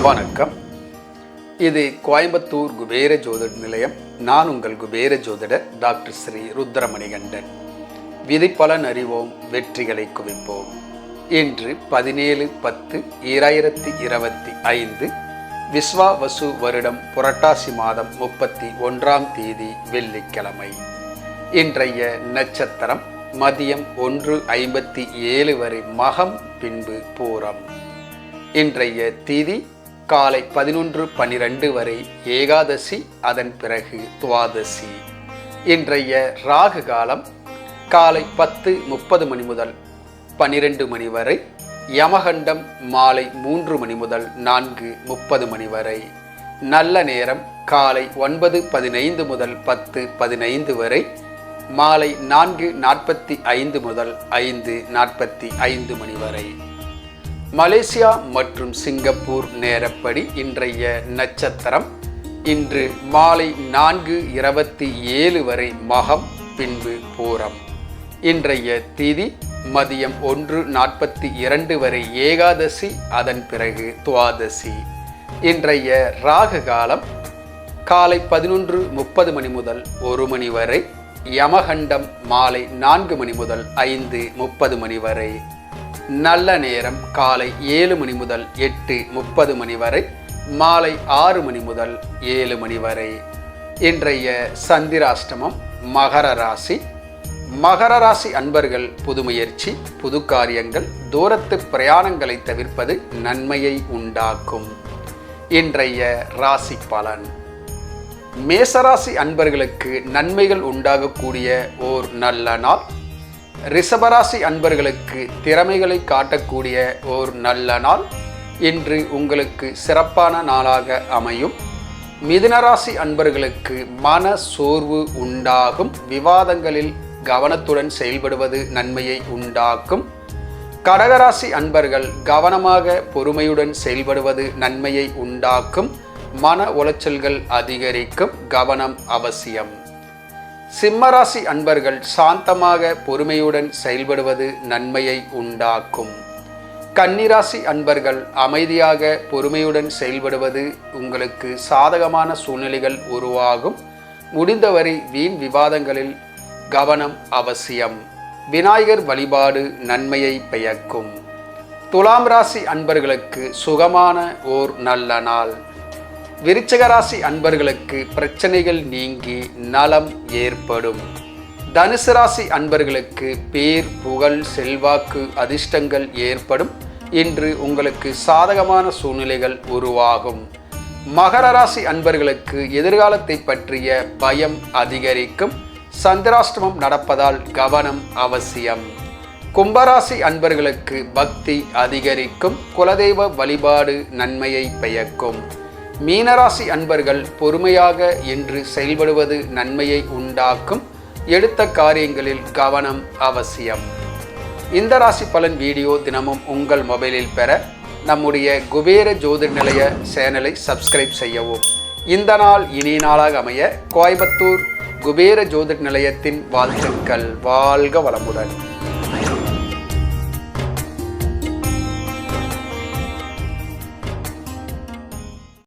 வணக்கம். இது கோயம்புத்தூர் குபேர ஜோதிட நிலையம். நான் உங்கள் குபேர ஜோதிடர் டாக்டர் ஸ்ரீ ருத்ரமணிகண்டன். விதிப்பலன் அறிவோம், வெற்றிகளை குவிப்போம். இன்று 17/10/2025 விஸ்வாவசு வருடம் புரட்டாசி மாதம் 31ஆம் தேதி வெள்ளிக்கிழமை. இன்றைய நட்சத்திரம் மதியம் 1:57 வரை மகம், பின்பு பூரம். இன்றைய திதி காலை 11:12 வரை ஏகாதசி, அதன் பிறகு துவாதசி. இன்றைய ராகு காலம் காலை 10:30 மணி முதல் 12 மணி வரை, யமகண்டம் மாலை 3 மணி முதல் 4:30 மணி வரை, நல்ல நேரம் காலை 9:15 முதல் 10:15 வரை, மாலை 4:45 முதல் 5:45 மணி வரை. மலேசியா மற்றும் சிங்கப்பூர் நேரப்படி இன்றைய நட்சத்திரம் இன்று மாலை 4:27 வரை மகம், பின்பு பூரம். இன்றைய திதி மதியம் 1:42 வரை ஏகாதசி, அதன் பிறகு துவாதசி. இன்றைய ராகு காலம் காலை 11:30 மணி முதல் 1 மணி வரை, யமகண்டம் மாலை 4 மணி முதல் 5:30 மணி வரை, நல்ல நேரம் காலை 7 மணி முதல் 8:30 மணி வரை, மாலை 6 மணி முதல் 7 மணி வரை. இன்றைய சந்திராஷ்டமம் மகர ராசி. மகர ராசி அன்பர்கள் புது முயற்சி, புது காரியங்கள், தூரத்து பிரயாணங்களை தவிர்ப்பது நன்மையை உண்டாக்கும். இன்றைய ராசி பலன். மேசராசி அன்பர்களுக்கு நன்மைகள் உண்டாகக்கூடிய ஓர் நல்ல நாள். ரிஷபராசி அன்பர்களுக்கு திறமைகளை காட்டக்கூடிய ஓர் நல்ல நாள். இன்று உங்களுக்கு சிறப்பான நாளாக அமையும். மிதுனராசி அன்பர்களுக்கு மன சோர்வு உண்டாகும். விவாதங்களில் கவனத்துடன் செயல்படுவது நன்மையை உண்டாக்கும். கடகராசி அன்பர்கள் கவனமாக பொறுமையுடன் செயல்படுவது நன்மையை உண்டாக்கும். மன உளைச்சல்கள் அதிகரிக்கும், கவனம் அவசியம். சிம்மராசி அன்பர்கள் சாந்தமாக பொறுமையுடன் செயல்படுவது நன்மையை உண்டாக்கும். கன்னிராசி அன்பர்கள் அமைதியாக பொறுமையுடன் செயல்படுவது உங்களுக்கு சாதகமான சூழ்நிலைகள் உருவாகும். முடிந்தவரை வீண் விவாதங்களில் கவனம் அவசியம். விநாயகர் வழிபாடு நன்மையை பயக்கும். துலாம் ராசி அன்பர்களுக்கு சுகமான ஓர் நல்ல நாள். விருச்சிக ராசி அன்பர்களுக்கு பிரச்சனைகள் நீங்கி நலம் ஏற்படும். தனுசு ராசி அன்பர்களுக்கு பேர், புகழ், செல்வாக்கு, அதிர்ஷ்டங்கள் ஏற்படும். இன்று உங்களுக்கு சாதகமான சூழ்நிலைகள் உருவாகும். மகர ராசி அன்பர்களுக்கு எதிர்காலத்தை பற்றிய பயம் அதிகரிக்கும். சந்திராஷ்டமம் நடப்பதால் கவனம் அவசியம். கும்பராசி அன்பர்களுக்கு பக்தி அதிகரிக்கும். குலதெய்வ வழிபாடு நன்மையை பயக்கும். மீனராசி அன்பர்கள் பொறுமையாக என்று செயல்படுவது நன்மையை உண்டாக்கும். எடுத்த காரியங்களில் கவனம் அவசியம். இந்த ராசி பலன் வீடியோ தினமும் உங்கள் மொபைலில் பெற நம்முடைய குபேர ஜோதிட நிலைய சேனலை சப்ஸ்கிரைப் செய்யவும். இந்த நாள் இனிய நாளாக அமைய கோயம்புத்தூர் குபேர ஜோதிட நிலையத்தின் வாழ்த்துக்கள். வாழ்க வளமுடன்.